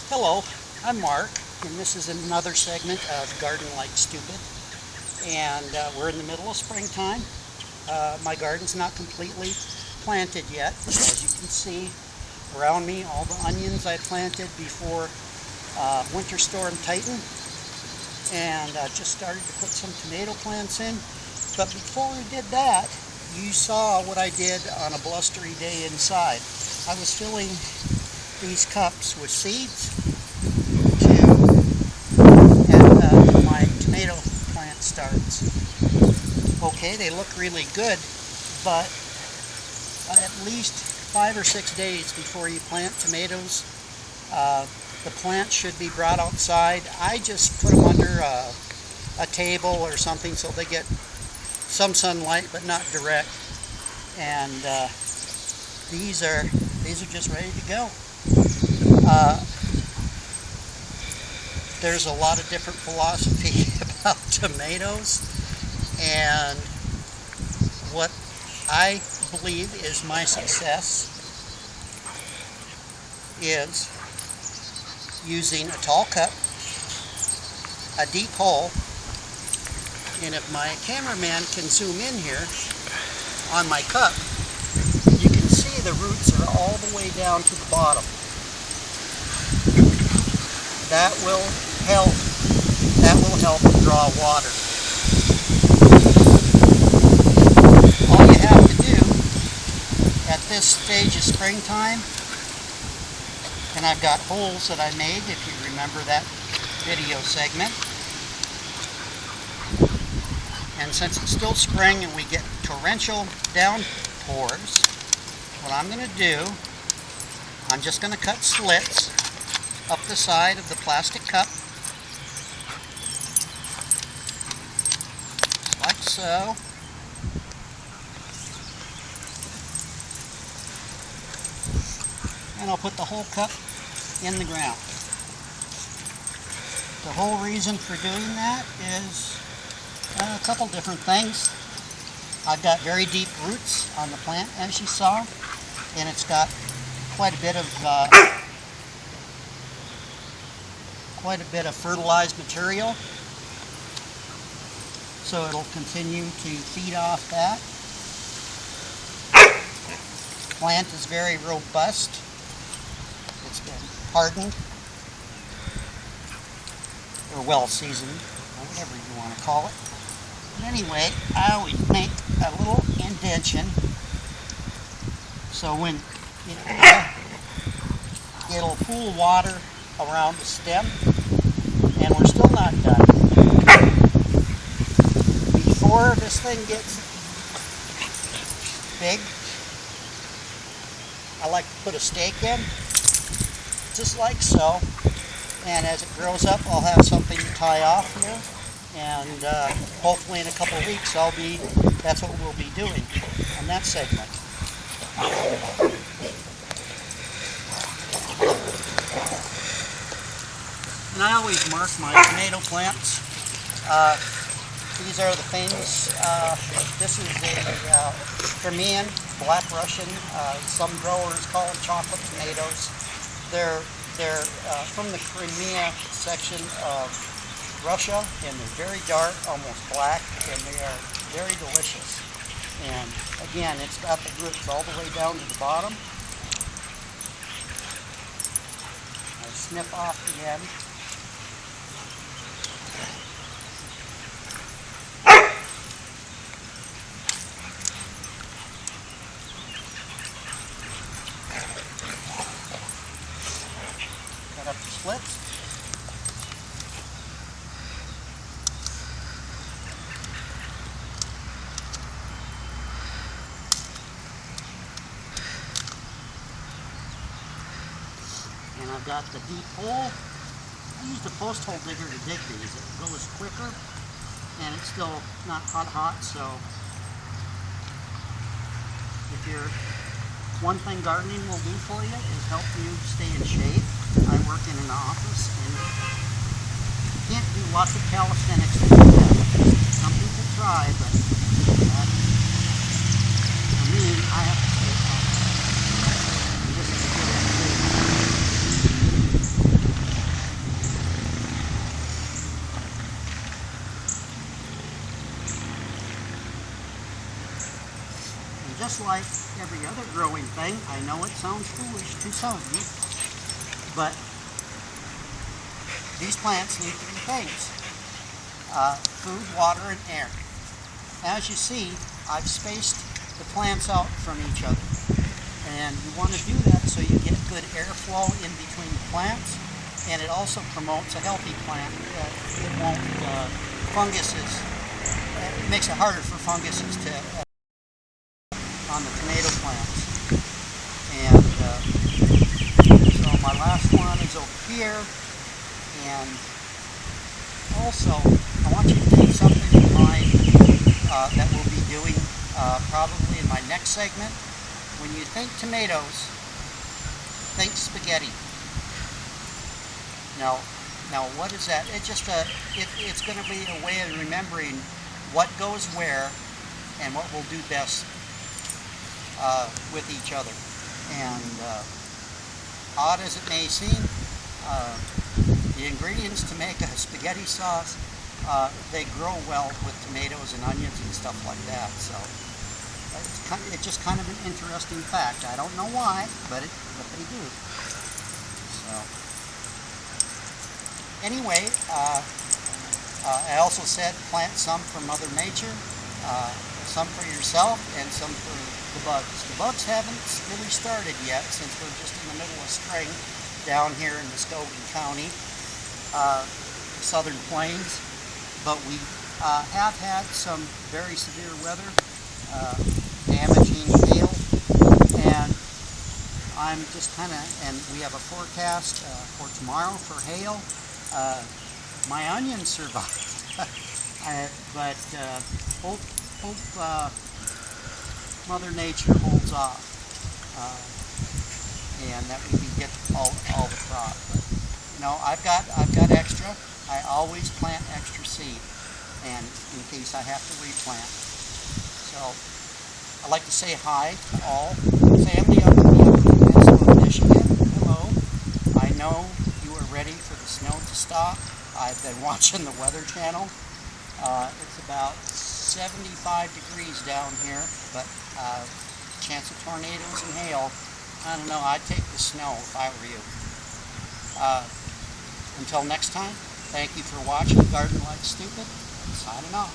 Hello, I'm Mark, and this is another segment of Garden Like Stupid. And we're in the middle of springtime. My garden's not completely planted yet. As you can see around me, all the onions I planted before Winter Storm Titan. And just started to put some tomato plants in. But before we did that, you saw what I did on a blustery day inside. I was filling these cups with seeds and my tomato plant starts. Okay, they look really good, but at least 5 or 6 days before you plant tomatoes, the plants should be brought outside. I just put them under a table or something so they get some sunlight but not direct, and these are just ready to go. There's a lot of different philosophy about tomatoes, and what I believe is my success is using a tall cup, a deep hole, and if my cameraman can zoom in here on my cup, you can see the roots are all the way down to the bottom. That will help draw water. All you have to do at this stage of springtime, and I've got holes that I made, if you remember that video segment. And since it's still spring and we get torrential downpours, what I'm going to do, I'm just going to cut slits up the side of the plastic cup, just like so. And I'll put the whole cup in the ground. The whole reason for doing that is a couple different things. I've got very deep roots on the plant, as you saw, and it's got quite a bit of fertilized material, so it'll continue to feed off that. The plant is very robust. It's been hardened or well seasoned, or whatever you want to call it. But anyway, I always make a little indentation so when it'll pool water around the stem. And we're still not done. Before this thing gets big, I like to put a stake in, just like so. And as it grows up, I'll have something to tie off here. And hopefully in a couple of weeks, that's what we'll be doing on that segment. And I always mark my tomato plants. These are the famous, this is a Crimean Black Russian. Some growers call them chocolate tomatoes. They're from the Crimea section of Russia, and they're very dark, almost black, and they are very delicious. And again, it's got the roots all the way down to the bottom. I snip off the end. Cut up the slits. And I've got the deep hole. I used a post hole digger to dig these. It goes quicker, and it's still not hot, so if you're, one thing gardening will do for you is help you stay in shape. I work in an office, and you can't do lots of calisthenics to do that. Some people try, but for me, I have to stay calm. And this is a good activity. just like every other growing thing, I know it sounds foolish to some of you, but these plants need three things: food, water, and air. As you see, I've spaced the plants out from each other, and you want to do that so you get good airflow in between the plants, and it also promotes a healthy plant. It won't funguses. It makes it harder for funguses to on the tomato plants. And so my last one is over here, and also I want you to take something in mind that we'll be doing probably in my next segment. When you think tomatoes, think spaghetti. Now what is that? It's just it's going to be a way of remembering what goes where and what will do best with each other. And odd as it may seem, the ingredients to make a spaghetti sauce, they grow well with tomatoes and onions and stuff like that. So it's just kind of an interesting fact. I don't know why, but they do. So anyway, I also said plant some for Mother Nature, some for yourself, and some for the bugs. The bugs haven't really started yet since we're just in the middle of spring down here in Muskogee County, Southern Plains. But we have had some very severe weather, damaging hail, and I'm just kind of, and we have a forecast for tomorrow for hail. My onions survived, but hope Mother Nature holds off, and that we can get all the crop. But, you know, I've got extra. I always plant extra seed, and in case I have to replant. So I'd like to say hi to all. Family up in Minnesota, Michigan. Hello. I know you are ready for the snow to stop. I've been watching the Weather Channel. It's about 75 degrees down here, but chance of tornadoes and hail. I don't know. I'd take the snow if I were you. Until next time, thank you for watching Garden Like Stupid. Signing off.